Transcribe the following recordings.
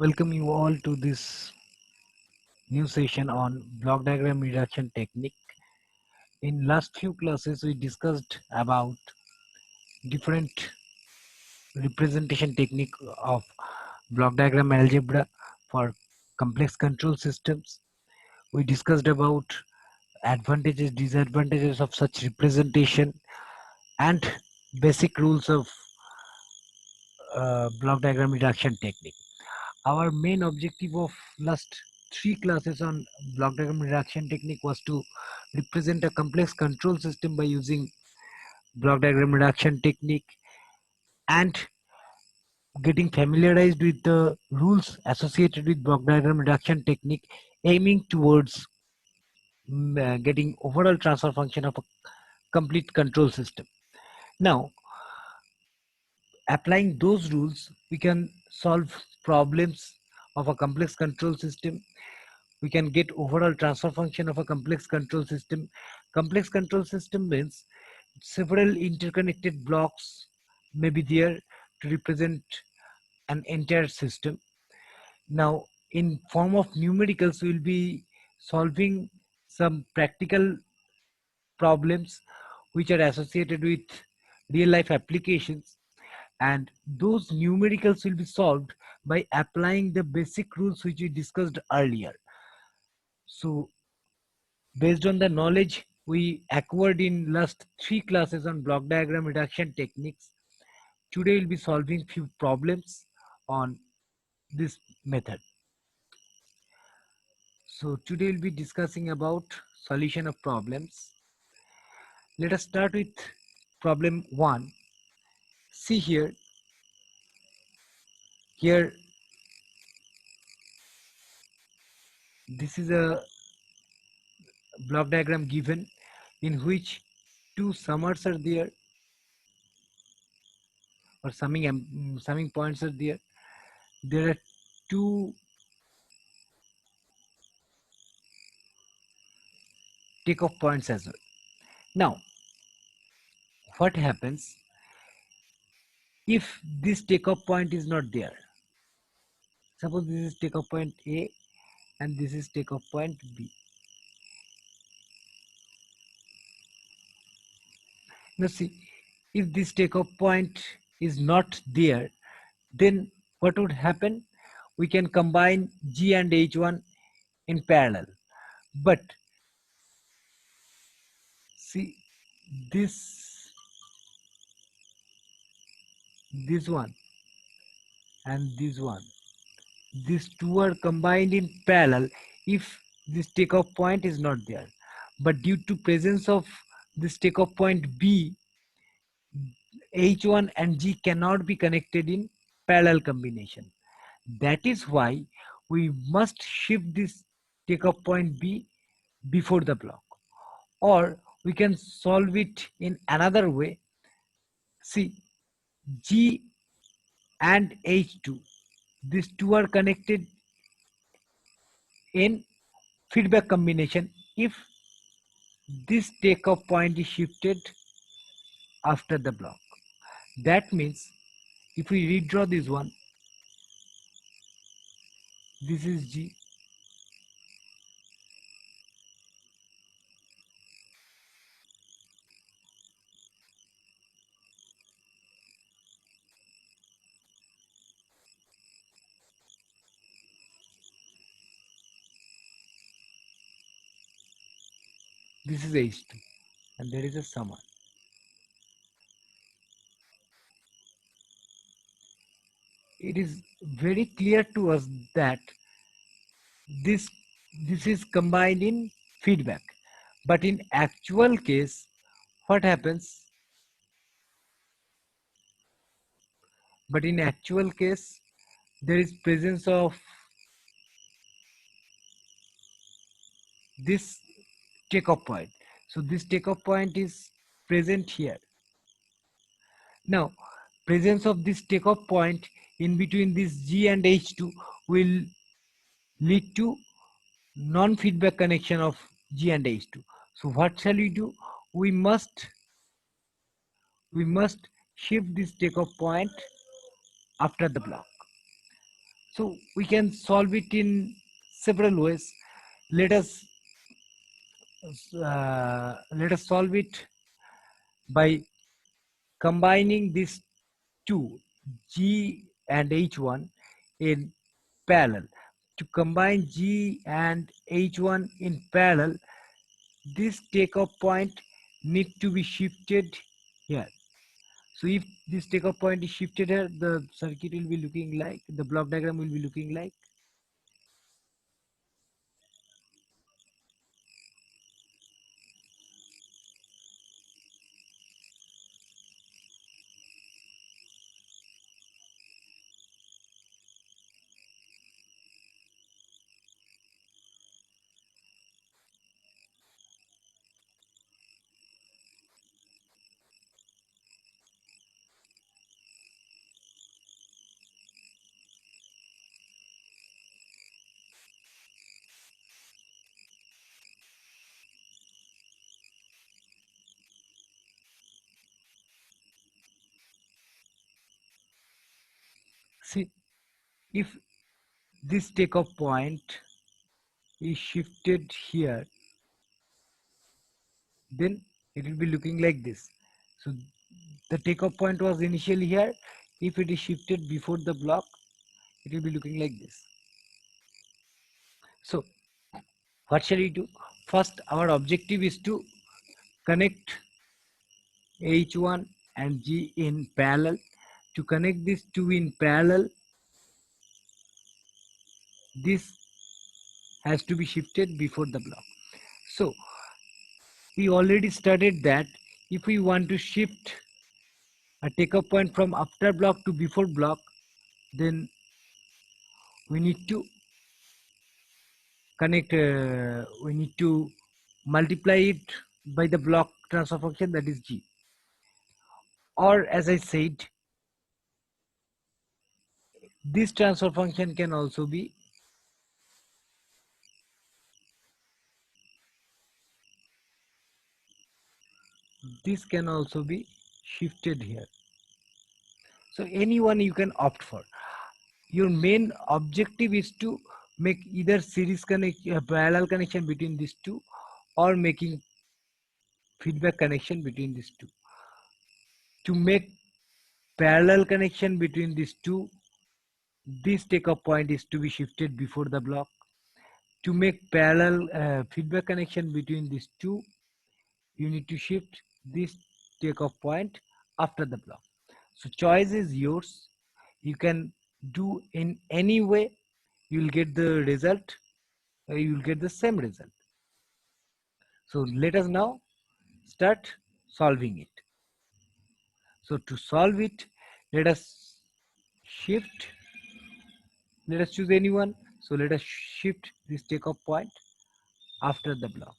Welcome you all to this new session on block diagram reduction technique. In last few classes, we discussed about different representation technique of block diagram algebra for complex control systems. We discussed about advantages, disadvantages of such representation, and basic rules of block diagram reduction technique. Our main objective of last three classes on block diagram reduction technique was to represent a complex control system by using block diagram reduction technique and getting familiarized with the rules associated with block diagram reduction technique, aiming towards getting overall transfer function of a complete control system. Now, applying those rules, we can solve problems of a complex control system. We can get overall transfer function of a complex control system. Complex control system means several interconnected blocks may be there to represent an entire system. Now, in form of numericals, we'll be solving some practical problems which are associated with real life applications, and those numericals will be solved by applying the basic rules which we discussed earlier. So based on the knowledge we acquired in last three classes on block diagram reduction techniques, today we'll be solving few problems on this method. So today we'll be discussing about solution of problems. Let us start with problem 1. See here this is a block diagram given in which two summers are there, or summing points are there. There are two takeoff points as well. Now, what happens if this takeoff point is not there? Suppose this is takeoff point A and this is takeoff point B. Now see, if this takeoff point is not there, then what would happen? We can combine G and H1 in parallel. But see, this one and this one, these two are combined in parallel if this takeoff point is not there. But due to presence of this takeoff point B, H1 and G cannot be connected in parallel combination. That is why we must shift this takeoff point B before the block. Or we can solve it in another way. See, G and H2, these two are connected in feedback combination if this takeoff point is shifted after the block. That means if we redraw this one, this is G, this is H2, and there is a summer. It is very clear to us that this is combined in feedback, but in actual case, what happens? But in actual case, there is presence of this takeoff point. So this takeoff point is present here. Now, presence of this takeoff point in between this G and H2 will lead to non-feedback connection of G and H2. So what shall we do? We must shift this takeoff point after the block. So we can solve it in several ways. Let us solve it by combining these two, G and H1, in parallel. To combine G and H1 in parallel, this takeoff point need to be shifted here. So if this takeoff point is shifted here, the circuit will be looking like, the block diagram will be looking like. See, if this takeoff point is shifted here, then it will be looking like this. So the takeoff point was initially here. If it is shifted before the block, it will be looking like this. So what shall we do? First, our objective is to connect H1 and G in parallel. To connect these two in parallel, this has to be shifted before the block. So we already studied that if we want to shift a takeoff point from after block to before block, then we need to we need to multiply it by the block transfer function, that is G. Or as I said, this transfer function can also be shifted here. So anyone you can opt for. Your main objective is to make either parallel connection between these two, or making feedback connection between these two. To make parallel connection between these two, this takeoff point is to be shifted before the block. To make parallel feedback connection between these two, you need to shift this takeoff point after the block. So choice is yours. You can do in any way. You will get the result. You will get the same result. So let us now start solving it. So to solve it, let us shift. Let us choose anyone. So let us shift this takeoff point after the block.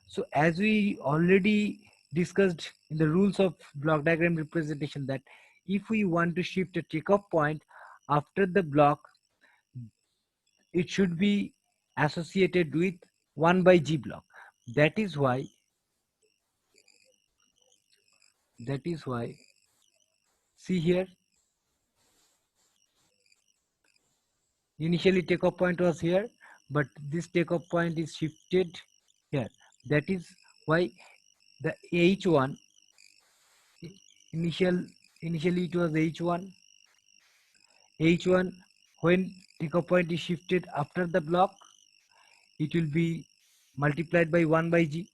So as we already discussed in the rules of block diagram representation, that if we want to shift a takeoff point after the block, it should be associated with 1 by G block. That is why see here, initially takeoff point was here, but this takeoff point is shifted here. That is why the H1 initially it was H1, when takeoff point is shifted after the block, it will be multiplied by 1 by G.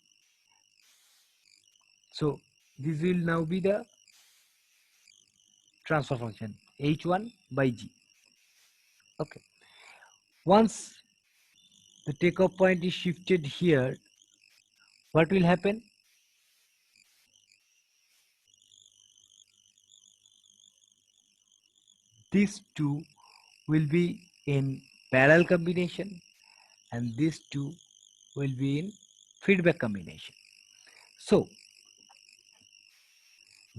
So this will now be the transfer function, H1 by G. Okay. Once the takeoff point is shifted here, what will happen? These two will be in parallel combination, and these two will be in feedback combination. So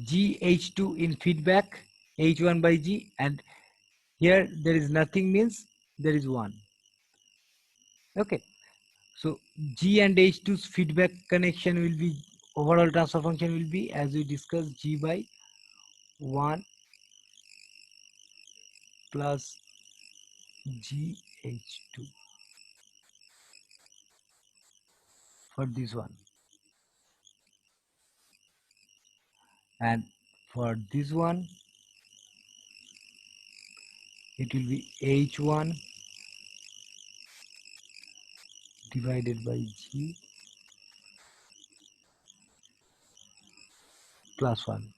GH2 in feedback, H1 by G, and here there is nothing, means there is 1. Okay. So G and H2's feedback connection will be, overall transfer function will be, as we discussed, G by 1 plus GH2 for this one, and for this one it will be H1 divided by G plus 1.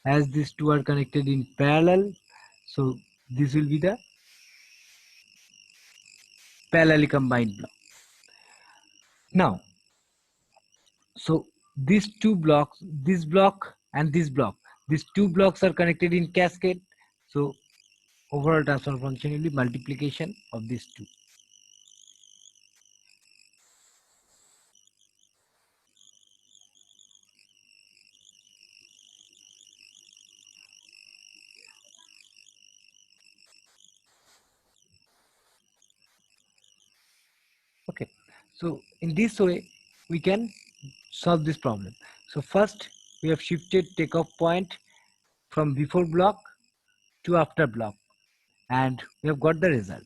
As these two are connected in parallel, so this will be the parallelly combined block. Now, so these two blocks, this block and this block, these two blocks are connected in cascade. So overall transfer function will be multiplication of these two. Okay, so in this way we can solve this problem. So first we have shifted takeoff point from before block to after block, and we have got the result.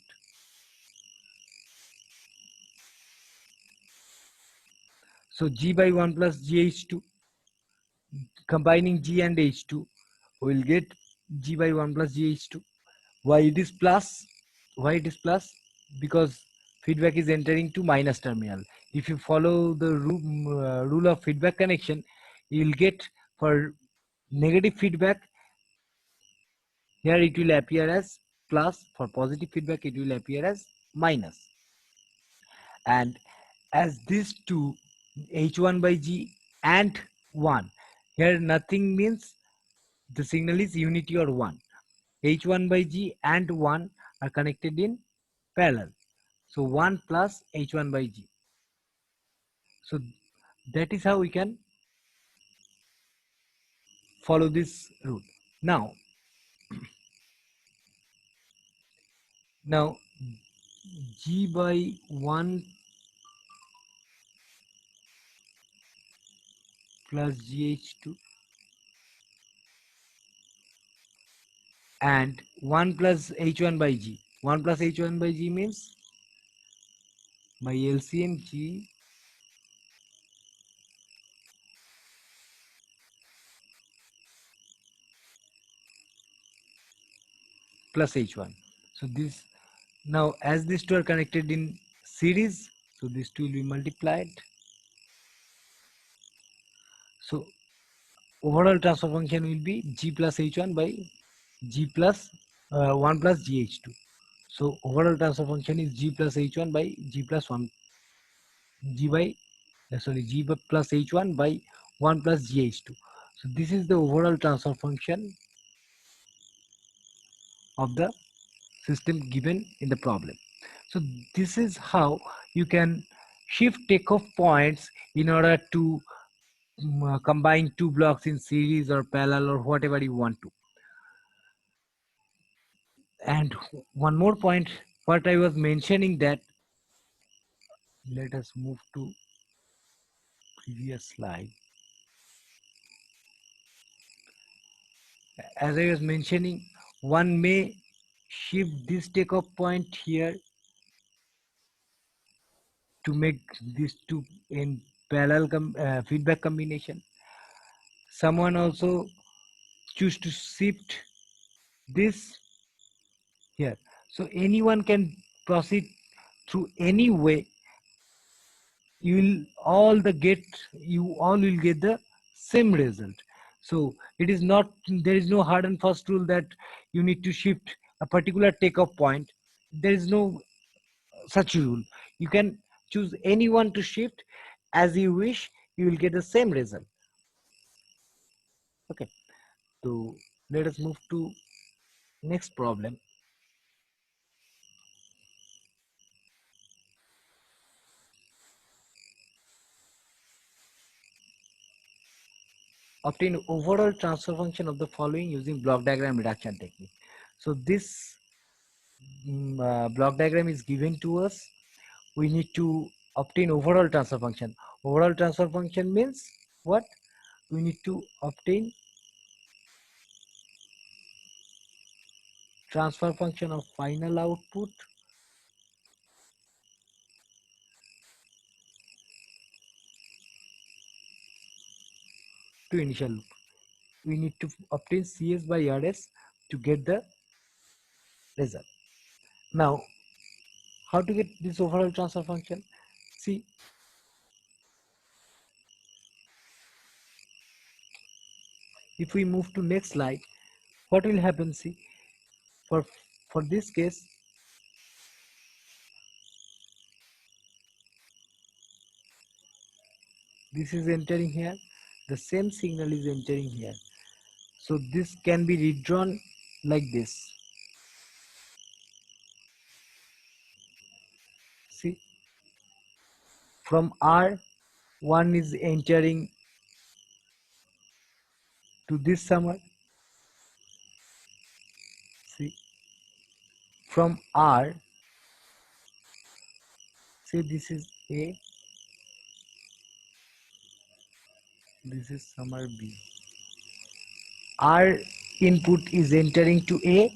So G by 1 plus GH2, combining G and H2, we will get G by 1 plus GH2. Why it is plus? Why it is plus? Because feedback is entering to minus terminal. If you follow the rule of feedback connection, you will get for negative feedback, here it will appear as plus. For positive feedback, it will appear as minus. And as these two, H1 by G and 1, here nothing means the signal is unity or 1. H1 by G and 1 are connected in parallel. So 1 plus H1 by G. So that is how we can follow this rule. Now G by 1 plus GH2 and 1 plus H1 by G. 1 plus H1 by G means my LCM G plus H1. So this, now as these two are connected in series, so these two will be multiplied. So overall transfer function will be G plus H1 by G plus 1 plus GH2. So overall transfer function is G plus H1 by G plus 1, G by G plus H1 by 1 plus GH2. So this is the overall transfer function of the system given in the problem. So this is how you can shift takeoff points in order to combine two blocks in series or parallel or whatever you want to. And one more point, what I was mentioning, that let us move to previous slide. As I was mentioning, one may shift this takeoff point here to make these two in parallel feedback combination. Someone also choose to shift this here. So anyone can proceed through any way. You all will get the same result. So it is not, there is no hard and fast rule that you need to shift a particular takeoff point. There is no such rule. You can choose anyone to shift as you wish, you will get the same result. Okay, so let us move to next problem. Obtain overall transfer function of the following using block diagram reduction technique. So this block diagram is given to us. We need to obtain overall transfer function. Overall transfer function means what? We need to obtain transfer function of final output to initial loop. We need to obtain CS by RS to get the result. Now, how to get this overall transfer function? See, if we move to next slide, what will happen? See, for this case, this is entering here, the same signal is entering here. So this can be redrawn like this. See, from R, one is entering to this summer. See, from R, say this is A, this is summer B. R input is entering to A,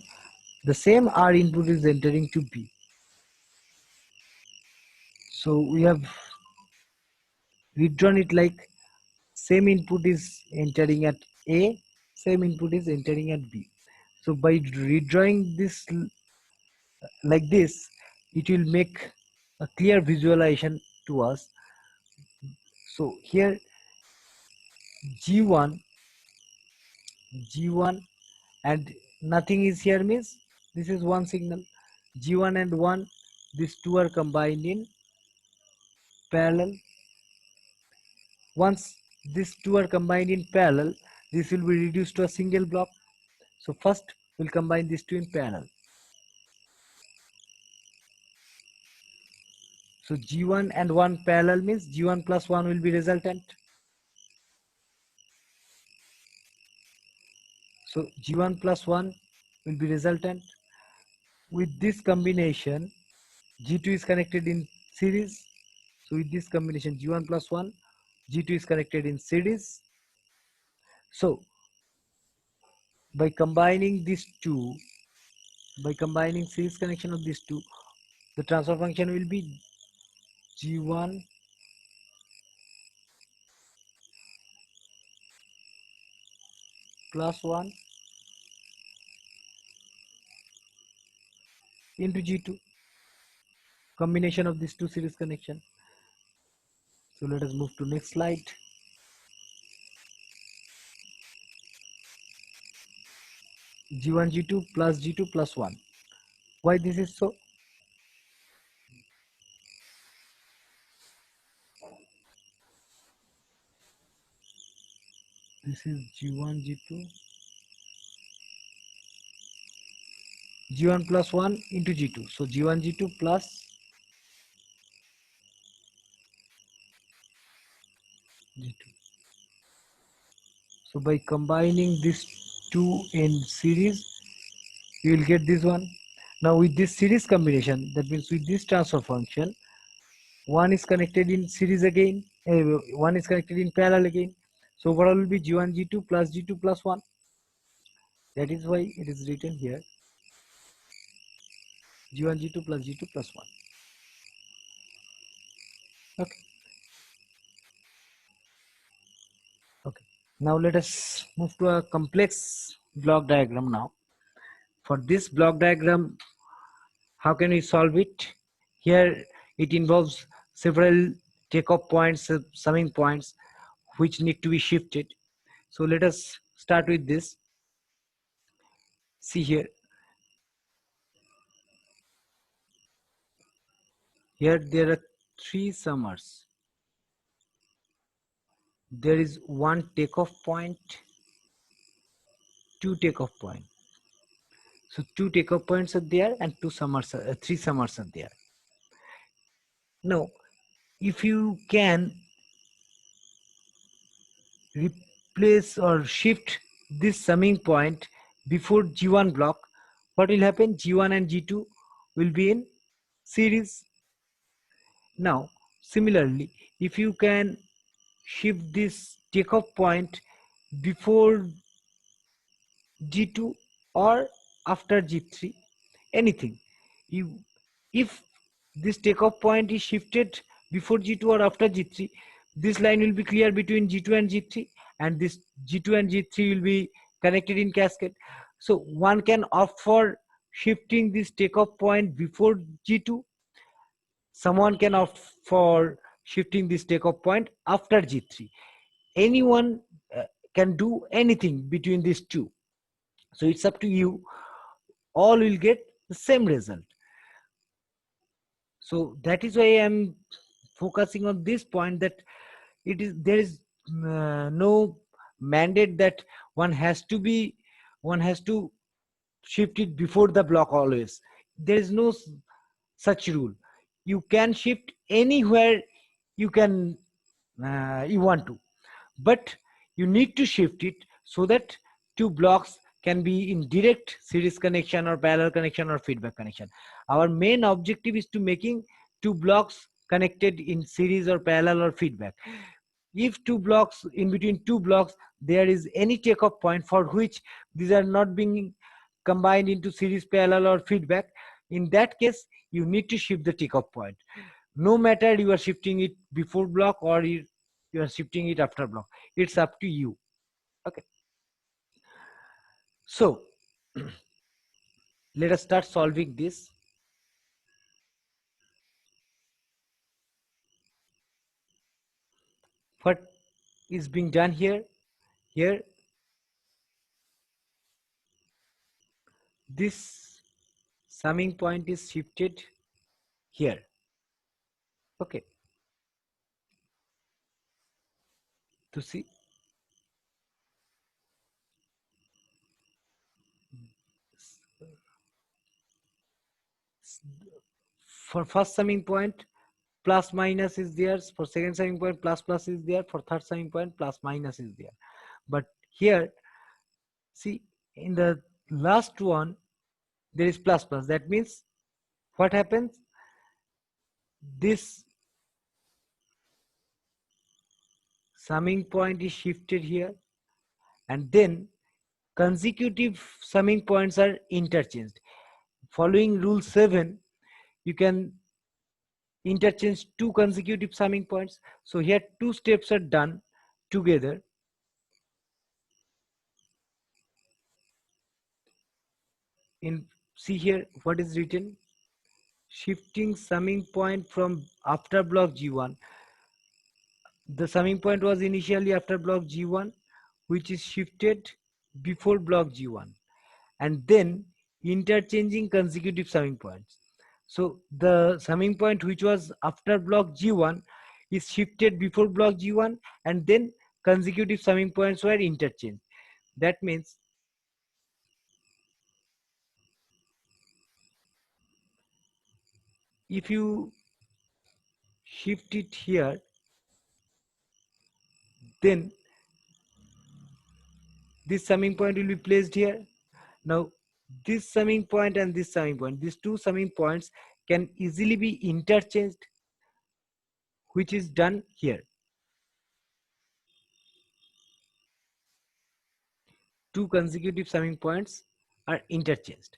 the same R input is entering to B. So we have redrawn it like same input is entering at A, same input is entering at B. So by redrawing this like this, it will make a clear visualization to us. So here G1 and nothing is here means this is one signal. G1 and 1, these two are combined in parallel. Once these two are combined in parallel, this will be reduced to a single block. So first we'll combine these two in parallel. So G1 and 1 parallel means G1 plus 1 will be resultant. So G1 plus 1 will be resultant. With this combination, G2 is connected in series. So with this combination G1 plus 1, G2 is connected in series. So by combining these two, by combining series connection of these two, the transfer function will be G1 plus 1 into G2, combination of these two series connection. So let us move to next slide. G1 G2 plus G2 plus 1. Why this is so? This is G1 G2, G1 plus 1 into G2. So G1 G2 plus G2. So by combining these two in series, you will get this one. Now with this series combination, that means with this transfer function, one is connected in series again, one is connected in parallel again. So overall will be G1 G2 plus G2 plus 1. That is why it is written here G1 G2 plus G2 plus 1. Okay. Okay. Now let us move to a complex block diagram now. For this block diagram, how can we solve it? Here it involves several takeoff points, summing points, which need to be shifted. So let us start with this. See here. Here there are three summers. There is one takeoff point, two takeoff point. So two takeoff points are there and three summers are there. Now, if you can replace or shift this summing point before G1 block, what will happen? G1 and G2 will be in series. Now, similarly, if you can shift this takeoff point before G2 or after G3, anything. If this takeoff point is shifted before G2 or after G3, this line will be clear between G2 and G3, and this G2 and G3 will be connected in cascade. So one can opt for shifting this takeoff point before G2. Someone can opt for shifting this takeoff point after G3. Anyone can do anything between these two. So it's up to you. All will get the same result. So that is why I'm focusing on this point, that there is no mandate that one has to shift it before the block always. There is no such rule. You can shift anywhere you want to, but you need to shift it so that two blocks can be in direct series connection or parallel connection or feedback connection. Our main objective is to making two blocks connected in series or parallel or feedback. If two blocks, in between two blocks there is any takeoff point for which these are not being combined into series, parallel or feedback, in that case you need to shift the takeoff point, no matter you are shifting it before block or you are shifting it after block. It's up to you. Okay, so let us start solving this. What is being done here? Here, this summing point is shifted here. Okay, to see, for first summing point plus minus is there, for second summing point plus plus is there, for third summing point plus minus is there. But here, see, in the last one there is plus plus. That means what happens, this summing point is shifted here, and then consecutive summing points are interchanged. Following rule 7, you can interchange two consecutive summing points. So here two steps are done together. See here what is written: shifting summing point from after block G1. The summing point was initially after block G1, which is shifted before block G1, and then interchanging consecutive summing points. So the summing point which was after block G1 is shifted before block G1, and then consecutive summing points were interchanged. That means if you shift it here, then this summing point will be placed here. Now this summing point and this summing point, these two summing points can easily be interchanged, which is done here. Two consecutive summing points are interchanged.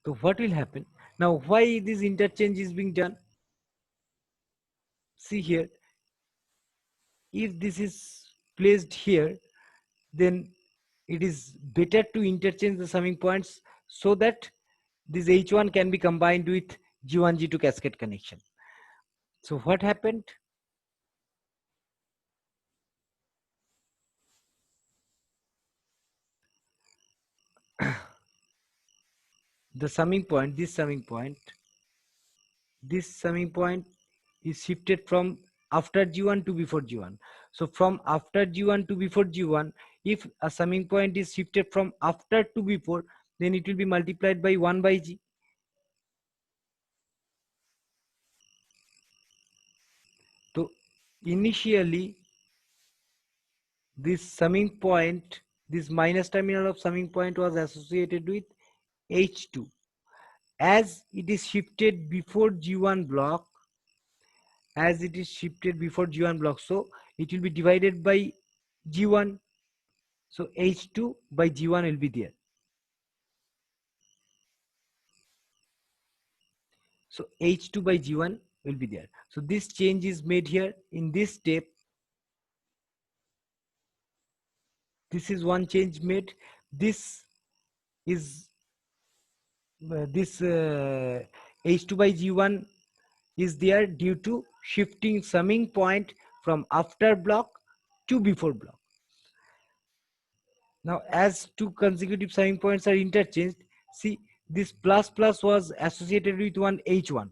So what will happen? Now why this interchange is being done? See here, if this is placed here, then it is better to interchange the summing points so that this H1 can be combined with G1, G2 cascade connection. So what happened? The summing point, this summing point is shifted from after G1 to before G1. So from after G1 to before G1, if a summing point is shifted from after to before, then it will be multiplied by 1 by G. So initially this summing point, this minus terminal of summing point was associated with H2. As it is shifted before G1 block, so it will be divided by G1. So H2 by G1 will be there. So H2 by G1 will be there. So this change is made here in this step. This is one change made. This is this H2 by G1 is there due to shifting summing point from after block to before block. Now, as two consecutive summing points are interchanged, see, this plus plus was associated with one H1.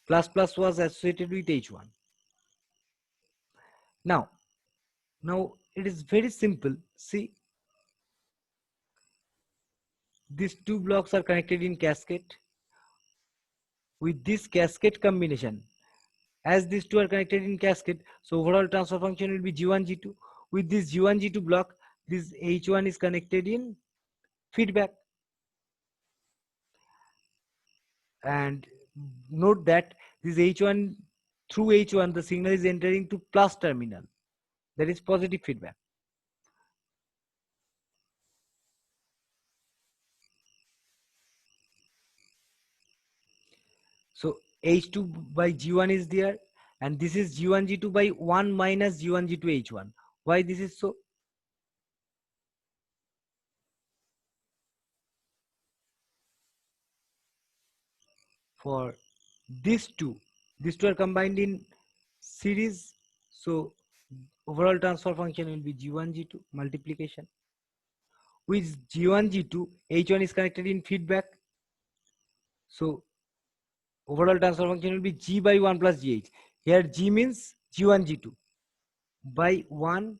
Plus plus was associated with H1. Now, it is very simple. See, these two blocks are connected in cascade. With this cascade combination, as these two are connected in cascade, so overall transfer function will be G1, G2. With this G1, G2 block, this H1 is connected in feedback. And note that this H1, through H1, the signal is entering to plus terminal. That is positive feedback. So H2 by G1 is there, and this is G1, G2 by 1 minus G1, G2, H1. Why this is so? For these two are combined in series, so overall transfer function will be G1, G2 multiplication. With G1, G2, H1 is connected in feedback, so overall transfer function will be G by 1 plus GH. Here G means G1, G2. By 1,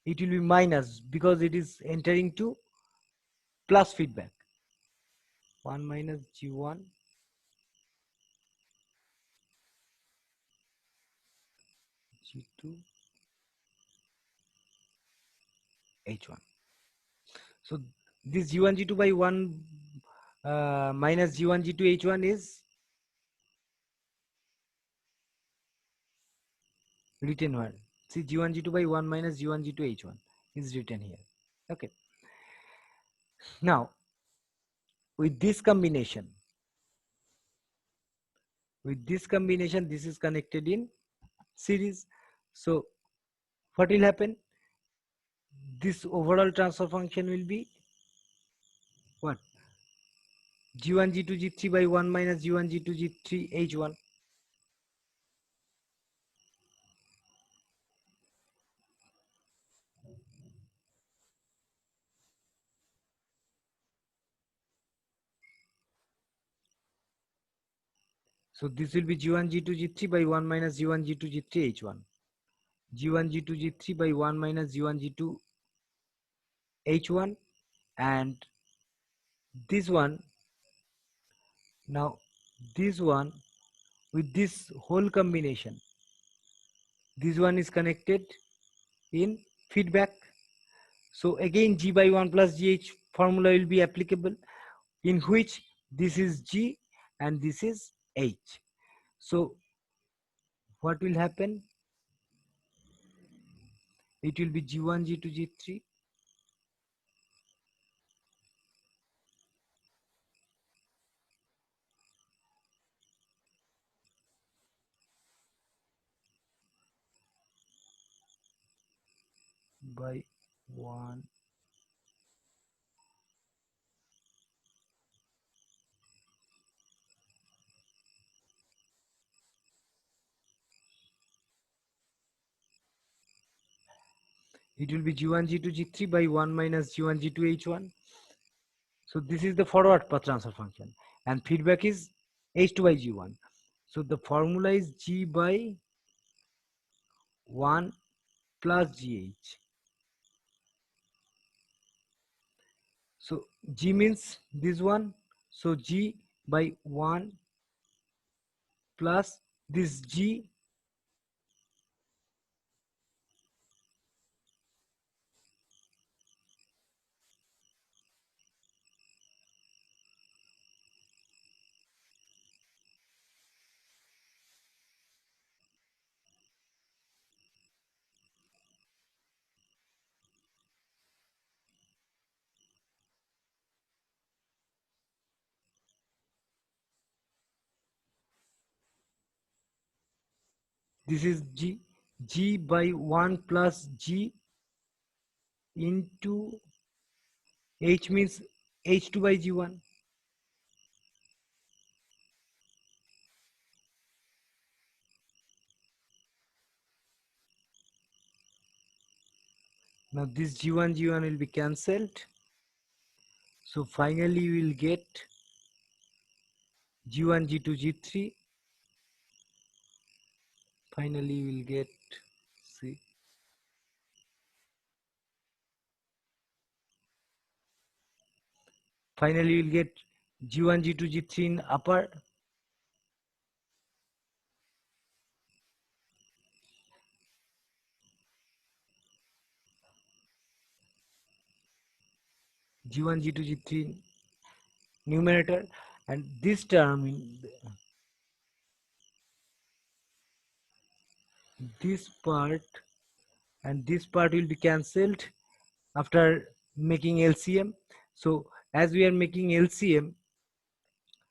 it will be minus because it is entering to plus feedback. 1 minus G1, G2, H1. So this G1, G2 by 1 minus G1, G2, H1 is written here. See, G1, G2 by 1 minus G1, G2, H1 is written here. Okay. Now, with this combination, this is connected in series. So, what will happen? This overall transfer function will be what? G1, G2, G3 by 1 minus G1, G2, G3, H1. So this will be G1, G2, G3 by 1 minus G1, G2, G3, H1. G1, G2, G3 by 1 minus G1, G2, H1. And this one, now this one, with this whole combination, this one is connected in feedback. So again G by 1 plus GH formula will be applicable, in which this is G and this is H. So what will happen? It will be G1, G2, G3 by 1. It will be G1, G2, G3 by 1 minus G1, G2, H1. So this is the forward path transfer function, and feedback is H2 by G1. So the formula is G by 1 plus GH. So G means this one. So G by 1 plus this G. This is G by 1 plus G into H means H2 by G1. Now this G1 will be cancelled. So finally we will get G1, G2, G3. Finally we will get, see, finally we'll get G1, G2, G3 in upper, G1, G2, G3 in numerator, and this term in this part and this part will be cancelled after making LCM. So as we are making LCM,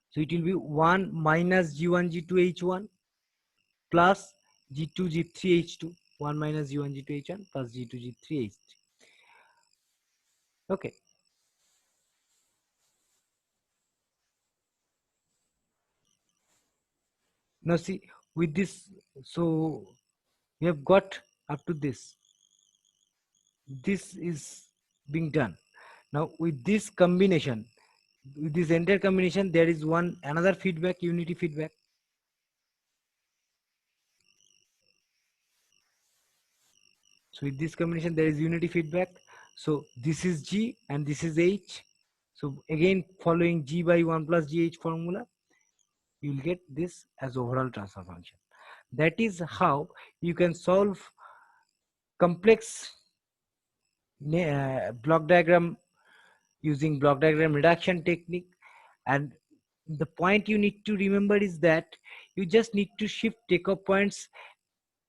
so it will be 1 minus G1, G2, H1 plus G2, G3, H2. 1 minus G1, G2, H1 plus G2, G3, H3. Okay. Now see, with this, so we have got up to this. This is being done. Now with this combination, with this entire combination, there is another feedback, unity feedback. So with this combination, there is unity feedback. So this is G and this is H. So again, following G by 1 plus GH formula, you will get this as overall transfer function. That is how you can solve complex block diagram using block diagram reduction technique. And the point you need to remember is that you just need to shift takeoff points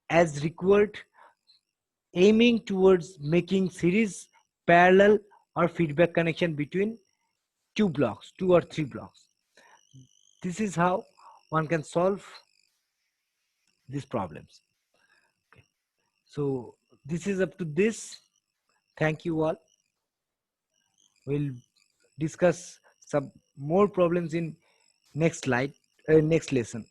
as required, aiming towards making series, parallel, or feedback connection between two or three blocks. This is how one can solve these problems. Okay. So this is up to this. Thank you all. We'll discuss some more problems in next slide, next lesson.